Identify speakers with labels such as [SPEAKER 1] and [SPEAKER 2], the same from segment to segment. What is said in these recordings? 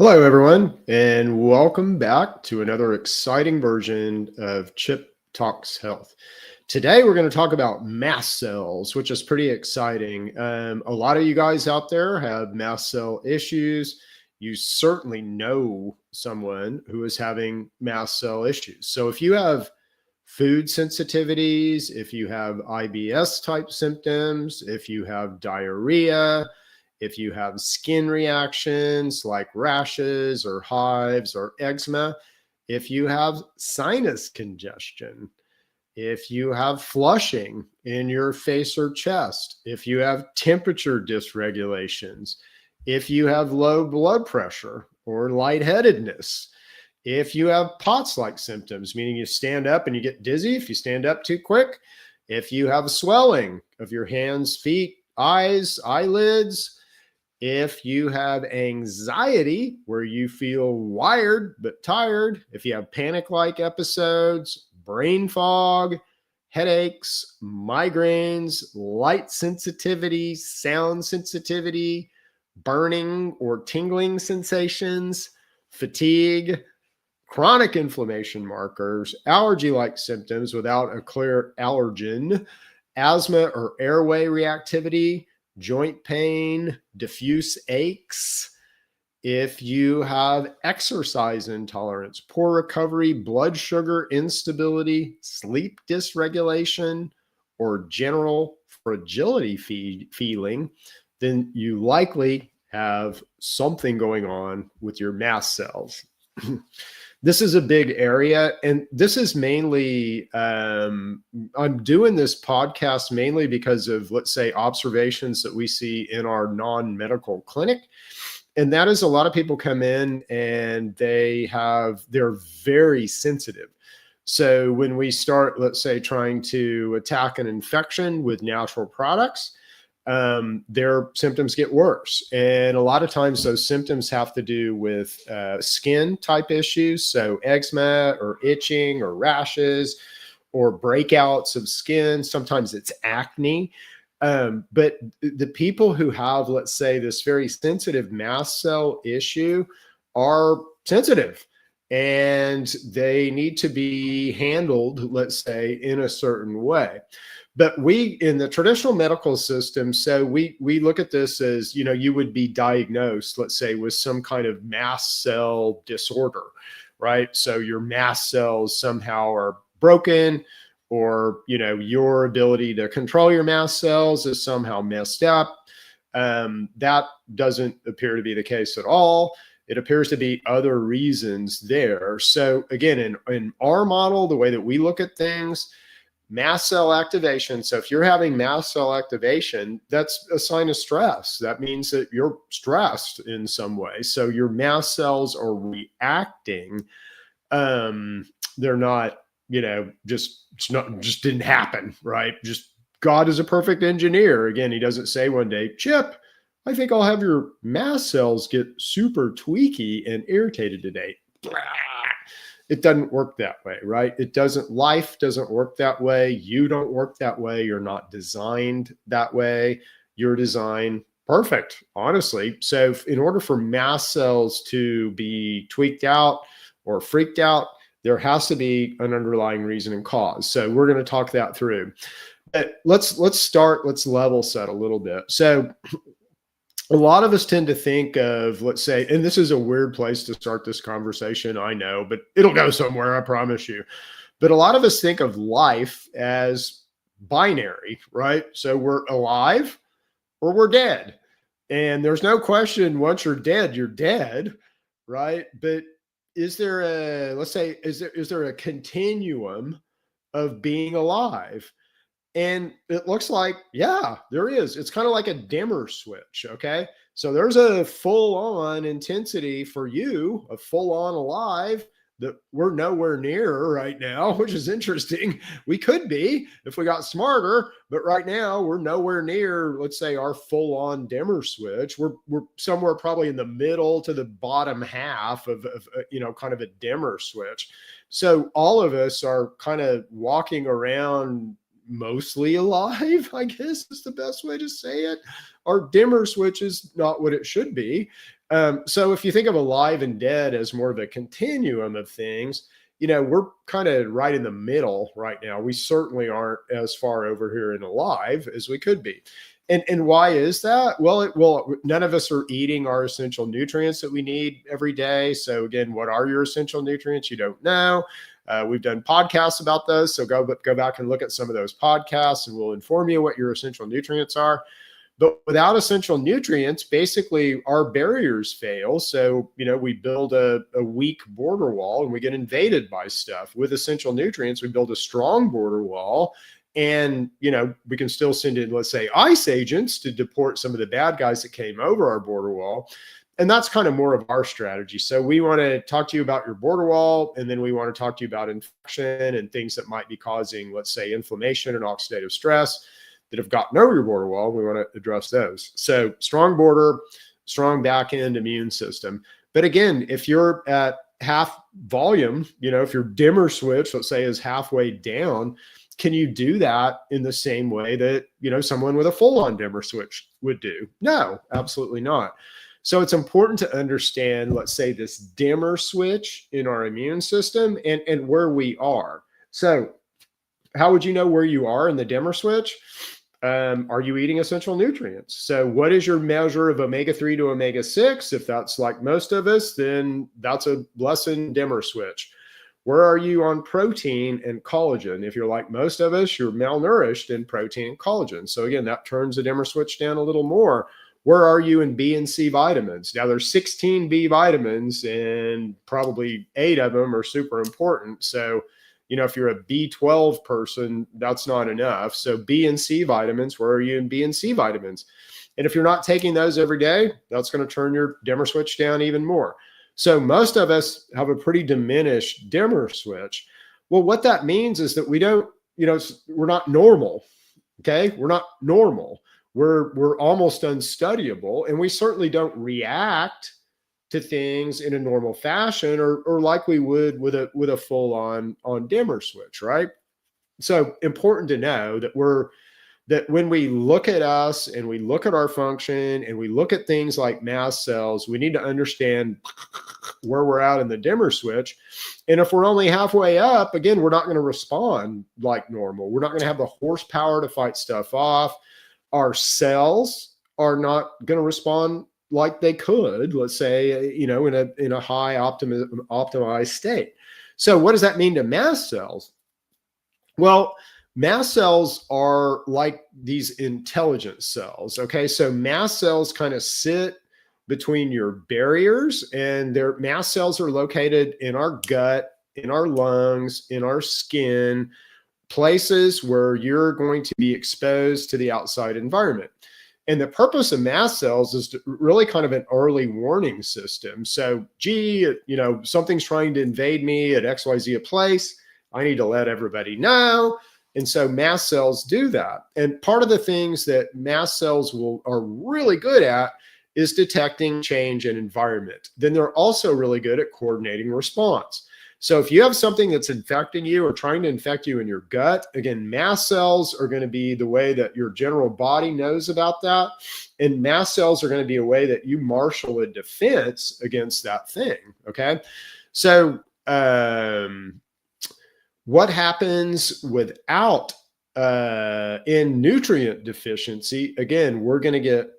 [SPEAKER 1] Hello, everyone, and welcome back to another exciting version of Chip Talks Health. Today, we're going to talk about mast cells, which is pretty exciting. A lot of you guys out there have mast cell issues. You certainly know someone who is having mast cell issues. So if you have food sensitivities, if you have IBS type symptoms, if you have diarrhea, if you have skin reactions like rashes or hives or eczema, if you have sinus congestion, if you have flushing in your face or chest, if you have temperature dysregulations, if you have low blood pressure or lightheadedness, if you have POTS-like symptoms, meaning you stand up and you get dizzy if you stand up too quick, if you have swelling of your hands, feet, eyes, eyelids, if you have anxiety where you feel wired but tired, if you have panic-like episodes, brain fog, headaches, migraines, light sensitivity, sound sensitivity, burning or tingling sensations, fatigue, chronic inflammation markers, allergy-like symptoms without a clear allergen, asthma or airway reactivity, joint pain, diffuse aches, if you have exercise intolerance, poor recovery, blood sugar instability, sleep dysregulation, or general fragility feeling, then you likely have something going on with your mast cells. This is a big area, and this is mainly I'm doing this podcast mainly because of, let's say, observations that we see in our non-medical clinic. And that is, a lot of people come in and they're very sensitive. So when we start, let's say, trying to attack an infection with natural products, their symptoms get worse. And a lot of times those symptoms have to do with skin type issues. So eczema or itching or rashes or breakouts of skin. Sometimes it's acne. But the people who have, let's say, this very sensitive mast cell issue are sensitive, and they need to be handled, let's say, in a certain way. But we, in the traditional medical system, so we look at this as, you would be diagnosed, let's say, with some kind of mast cell disorder, right? So your mast cells somehow are broken, or your ability to control your mast cells is somehow messed up. That doesn't appear to be the case at all. It appears to be other reasons there. So again, in our model, the way that we look at things, mast cell activation. So if you're having mast cell activation, that's a sign of stress. That means that you're stressed in some way. So your mast cells are reacting. They're not, just didn't happen, right? Just God is a perfect engineer. Again, he doesn't say one day, Chip, I think I'll have your mast cells get super tweaky and irritated today. It doesn't work that way, right? Life doesn't work that way. You don't work that way. You're not designed that way. You're designed perfect, honestly. So in order for mast cells to be tweaked out or freaked out, there has to be an underlying reason and cause. So we're going to talk that through. But let's level set a little bit. So a lot of us tend to think of, let's say, and this is a weird place to start this conversation, I know, but it'll go somewhere, I promise you. But a lot of us think of life as binary, right? So we're alive or we're dead. And there's no question, once you're dead, right? But is there is there a continuum of being alive? And it looks like, yeah, there is. It's kind of like a dimmer switch. Okay. So there's a full on intensity for you, a full on alive, that we're nowhere near right now, which is interesting. We could be if we got smarter, but right now we're nowhere near, let's say, our full on dimmer switch. We're somewhere probably in the middle to the bottom half of kind of a dimmer switch. So all of us are kind of walking around mostly alive, I guess is the best way to say it. Our dimmer switch is not what it should be. So if you think of alive and dead as more of a continuum of things, we're kind of right in the middle right now. We certainly aren't as far over here in alive as we could be. And why is that? Well, none of us are eating our essential nutrients that we need every day. So again, what are your essential nutrients? You don't know. We've done podcasts about those. So go back and look at some of those podcasts and we'll inform you what your essential nutrients are. But without essential nutrients, basically our barriers fail. So, we build a weak border wall and we get invaded by stuff. With essential nutrients, we build a strong border wall. And, we can still send in, let's say, ICE agents to deport some of the bad guys that came over our border wall. And that's kind of more of our strategy. So we want to talk to you about your border wall, and then we want to talk to you about infection and things that might be causing, let's say, inflammation and oxidative stress that have gotten over your border wall. We want to address those. So strong border, strong back end immune system. But again, if you're at half volume, if your dimmer switch, let's say, is halfway down, can you do that in the same way that, someone with a full on dimmer switch would do? No, absolutely not. So it's important to understand, let's say, this dimmer switch in our immune system and where we are. So how would you know where you are in the dimmer switch? Are you eating essential nutrients? So what is your measure of omega-3 to omega-6? If that's like most of us, then that's a lessened dimmer switch. Where are you on protein and collagen? If you're like most of us, you're malnourished in protein and collagen. So again, that turns the dimmer switch down a little more. Where are you in B and C vitamins? Now there's 16 B vitamins and probably 8 of them are super important. So if you're a B12 person, that's not enough. So B and C vitamins, where are you in B and C vitamins? And if you're not taking those every day, that's going to turn your dimmer switch down even more. So most of us have a pretty diminished dimmer switch. Well, what that means is that we don't, we're not normal. Okay. We're not normal. We're almost unstudyable. And we certainly don't react to things in a normal fashion or like we would with a full on dimmer switch, right? So important to know that when we look at us and we look at our function and we look at things like mast cells, we need to understand where we're at in the dimmer switch. And if we're only halfway up, again, we're not going to respond like normal. We're not going to have the horsepower to fight stuff off. Our cells are not going to respond like they could, let's say, in a high optimized state. So what does that mean to mast cells? Well, mast cells are like these intelligent cells. Okay. So mast cells kind of sit between your barriers, and their mast cells are located in our gut, in our lungs, in our skin, places where you're going to be exposed to the outside environment. And the purpose of mast cells is really kind of an early warning system. So, something's trying to invade me at XYZ a place. I need to let everybody know. And so mast cells do that. And part of the things that mast cells are really good at is detecting change in environment. Then they're also really good at coordinating response. So if you have something that's infecting you or trying to infect you in your gut, again, mast cells are going to be the way that your general body knows about that. And mast cells are going to be a way that you marshal a defense against that thing. Okay. So what happens without in nutrient deficiency? Again, we're going to get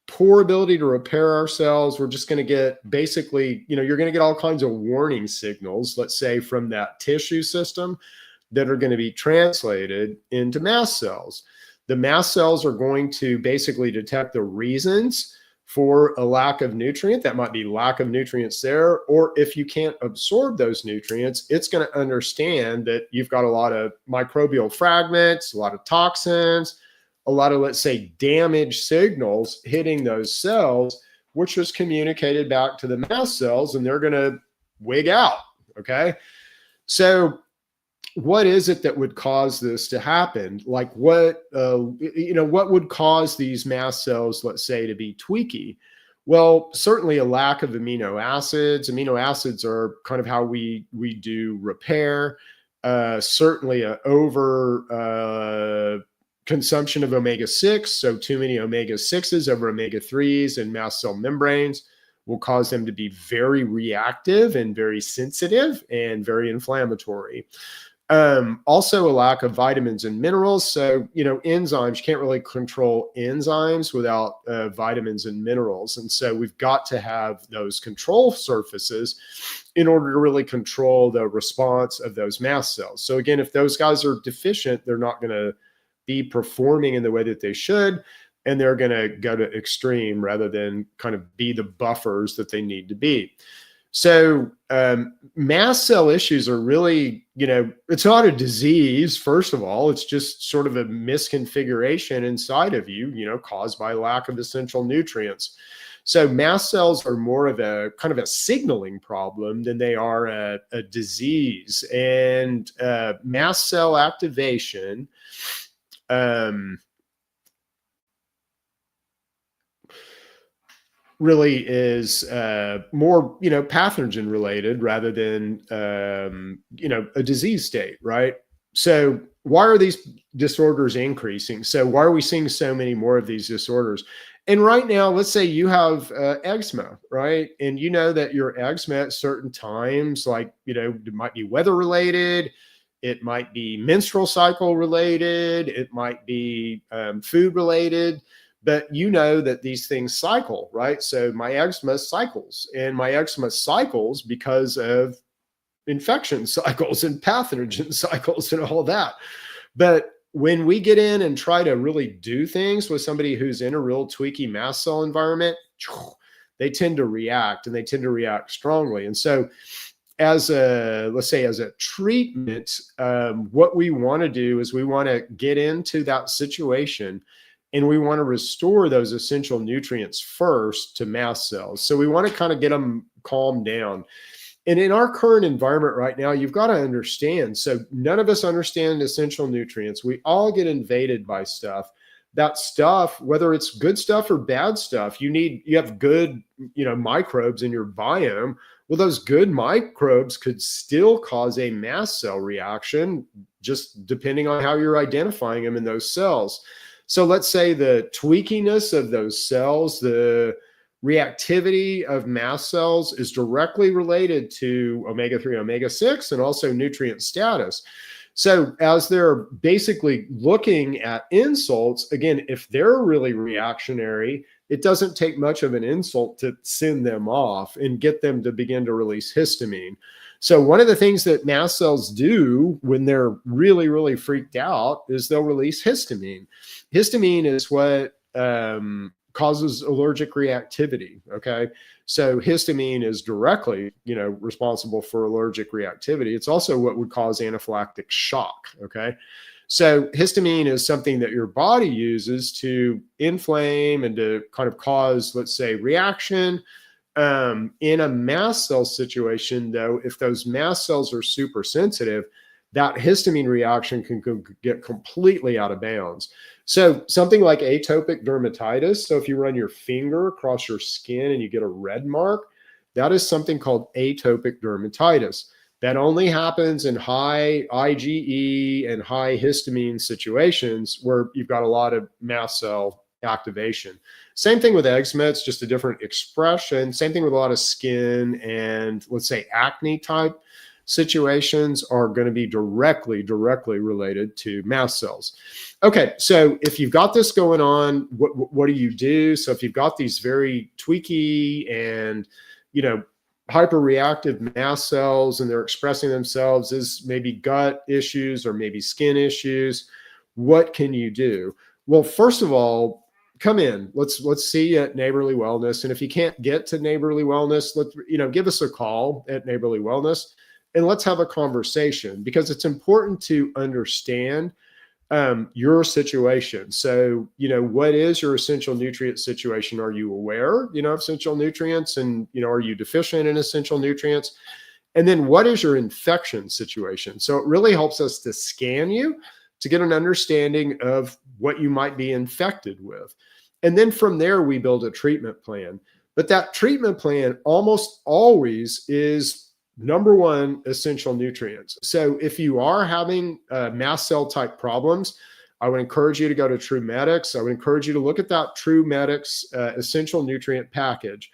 [SPEAKER 1] poor ability to repair ourselves. We're just going to get basically, you're going to get all kinds of warning signals, let's say from that tissue system, that are going to be translated into mast cells. The mast cells are going to basically detect the reasons for a lack of nutrient. That might be lack of nutrients there, or if you can't absorb those nutrients, it's going to understand that you've got a lot of microbial fragments, a lot of toxins, a lot of, let's say, damage signals hitting those cells, which was communicated back to the mast cells, and they're going to wig out. Okay. So what is it that would cause this to happen? Like what would cause these mast cells, let's say, to be tweaky? Well, certainly a lack of amino acids. Amino acids are kind of how we do repair. Certainly a over consumption of omega-6, so too many omega-6s over omega-3s in mast cell membranes will cause them to be very reactive and very sensitive and very inflammatory. Also a lack of vitamins and minerals. So, enzymes, you can't really control enzymes without vitamins and minerals. And so we've got to have those control surfaces in order to really control the response of those mast cells. So again, if those guys are deficient, they're not going to be performing in the way that they should, and they're going to go to extreme rather than kind of be the buffers that they need to be. So mast cell issues are really, it's not a disease, first of all. It's just sort of a misconfiguration inside of you, caused by lack of essential nutrients. So mast cells are more of a kind of a signaling problem than they are a disease. And mast cell activation really is more, pathogen related rather than, a disease state, right? So why are these disorders increasing? So why are we seeing so many more of these disorders? And right now, let's say you have eczema, right? And you know that your eczema at certain times, like, it might be weather related, it might be menstrual cycle related, it might be food related. But you know that these things cycle, right? So my eczema cycles, and my eczema cycles because of infection cycles and pathogen cycles and all that. But when we get in and try to really do things with somebody who's in a real tweaky mast cell environment, they tend to react, and they tend to react strongly. And so let's say as a treatment, what we want to do is we want to get into that situation, and we want to restore those essential nutrients first to mast cells. So we want to kind of get them calmed down. And in our current environment right now, you've got to understand, so none of us understand essential nutrients. We all get invaded by stuff. That stuff, whether it's good stuff or bad stuff, you have good, microbes in your biome. Well, those good microbes could still cause a mast cell reaction, just depending on how you're identifying them in those cells. So let's say the tweakiness of those cells, the reactivity of mast cells is directly related to omega-3, omega-6, and also nutrient status. So as they're basically looking at insults, again, if they're really reactionary, it doesn't take much of an insult to send them off and get them to begin to release histamine. So one of the things that mast cells do when they're really, really freaked out is they'll release histamine. Histamine is what causes allergic reactivity. Okay. So histamine is directly, responsible for allergic reactivity. It's also what would cause anaphylactic shock. Okay. So histamine is something that your body uses to inflame and to kind of cause, let's say, reaction. In a mast cell situation, though, if those mast cells are super sensitive, that histamine reaction can get completely out of bounds. So something like atopic dermatitis, so if you run your finger across your skin and you get a red mark, that is something called atopic dermatitis. That only happens in high IgE and high histamine situations where you've got a lot of mast cell activation. Same thing with eczema, it's just a different expression. Same thing with a lot of skin and, let's say, acne type situations are going to be directly related to mast cells. Okay, so if you've got this going on, what do you do? So if you've got these very tweaky and, hyperreactive mast cells and they're expressing themselves as maybe gut issues or maybe skin issues, what can you do? Well, first of all, come in. Let's see you at Neighborly Wellness. And if you can't get to Neighborly Wellness, give us a call at Neighborly Wellness and let's have a conversation, because it's important to understand your situation. So, what is your essential nutrient situation? Are you aware, of essential nutrients, and, are you deficient in essential nutrients? And then what is your infection situation? So it really helps us to scan you to get an understanding of what you might be infected with. And then from there, we build a treatment plan. But that treatment plan almost always is, number one, essential nutrients. So if you are having mast cell type problems, I would encourage you to go to TrueMedics. I would encourage you to look at that TrueMedics essential nutrient package.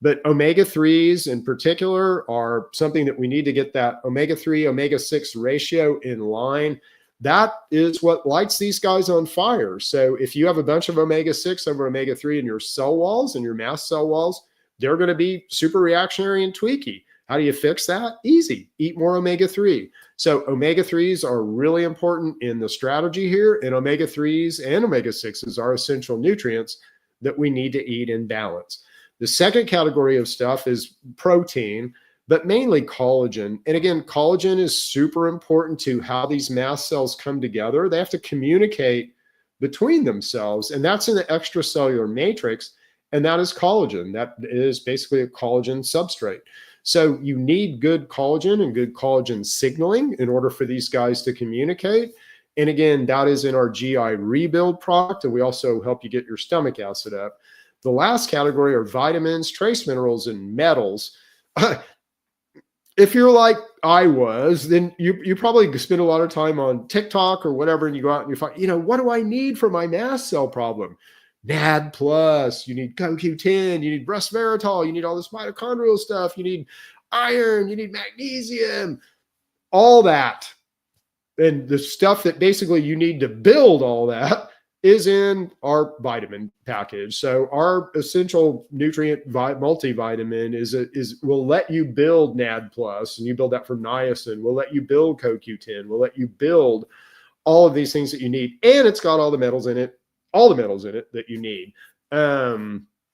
[SPEAKER 1] But omega-3s in particular are something that we need to get that omega-3, omega-6 ratio in line. That is what lights these guys on fire. So if you have a bunch of omega-6 over omega-3 in your cell walls and your mast cell walls, they're going to be super reactionary and tweaky. How do you fix that? Easy. Eat more omega-3. So omega-3s are really important in the strategy here, and omega-3s and omega-6s are essential nutrients that we need to eat in balance. The second category of stuff is protein, but mainly collagen. And again, collagen is super important to how these mast cells come together. They have to communicate between themselves, and that's in the extracellular matrix, and that is collagen. That is basically a collagen substrate. So you need good collagen and good collagen signaling in order for these guys to communicate. And again, that is in our GI rebuild product, and we also help you get your stomach acid up. The last category are vitamins, trace minerals, and metals. If you're like I was, then you probably spend a lot of time on TikTok or whatever, and you go out and you find, what do I need for my mast cell problem? NAD+, you need CoQ10, you need resveratrol, you need all this mitochondrial stuff, you need iron, you need magnesium, all that. And the stuff that basically you need to build all that is in our vitamin package. So our essential nutrient multivitamin will let you build NAD+, and you build that from niacin. We'll let you build CoQ10. We'll let you build all of these things that you need. And it's got all the metals in it that you need.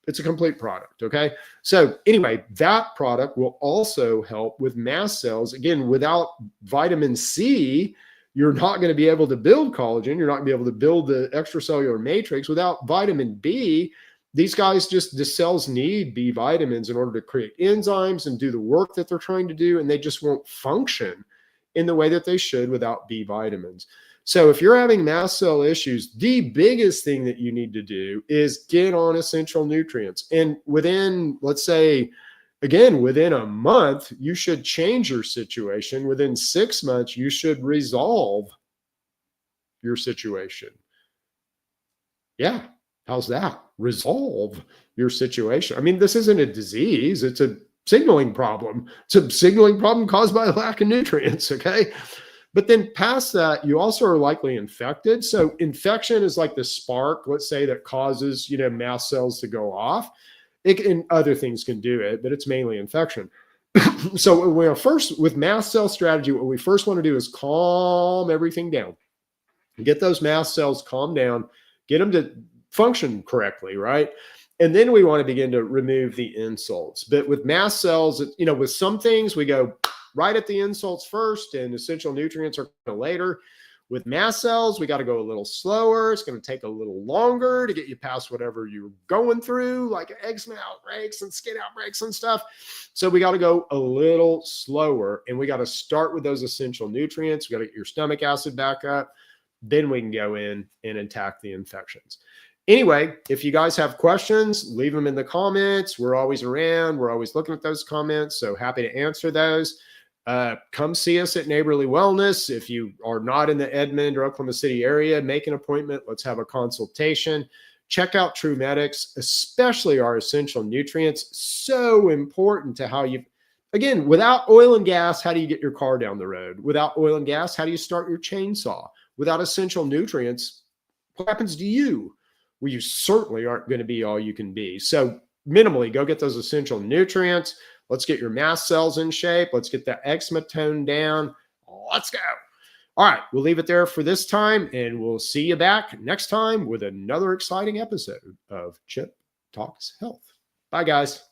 [SPEAKER 1] It's a complete product, okay? So anyway, that product will also help with mast cells. Again, without vitamin C, you're not going to be able to build collagen. You're not going to be able to build the extracellular matrix. Without vitamin B, the cells need B vitamins in order to create enzymes and do the work that they're trying to do, and they just won't function in the way that they should without B vitamins. So if you're having mast cell issues, the biggest thing that you need to do is get on essential nutrients. And within, let's say, again, within a month, you should change your situation. Within 6 months, you should resolve your situation. Yeah, how's that? Resolve your situation. I mean, this isn't a disease. It's a signaling problem. It's a signaling problem caused by a lack of nutrients, okay? But then past that, you also are likely infected. So infection is like the spark, let's say, that causes, mast cells to go off. And other things can do it, but it's mainly infection. So with mast cell strategy, what we first want to do is calm everything down. Get those mast cells calmed down, get them to function correctly, right? And then we want to begin to remove the insults. But with mast cells, with some things, we go right at the insults first, and essential nutrients are later. With mast cells, we got to go a little slower. It's going to take a little longer to get you past whatever you're going through, like eczema outbreaks and skin outbreaks and stuff. So we got to go a little slower, and we got to start with those essential nutrients. We got to get your stomach acid back up. Then we can go in and attack the infections. Anyway, if you guys have questions, leave them in the comments. We're always around. We're always looking at those comments, so happy to answer those. Come see us at Neighborly Wellness. If you are not in the Edmond or Oklahoma City area, make an appointment. Let's have a consultation. Check out True Medics, especially our essential nutrients. So important to how again, without oil and gas, how do you get your car down the road? Without oil and gas, how do you start your chainsaw? Without essential nutrients, what happens to you? Well, you certainly aren't going to be all you can be. So minimally, go get those essential nutrients. Let's get your mast cells in shape. Let's get that eczema toned down. Let's go. All right, we'll leave it there for this time, and we'll see you back next time with another exciting episode of Chip Talks Health. Bye, guys.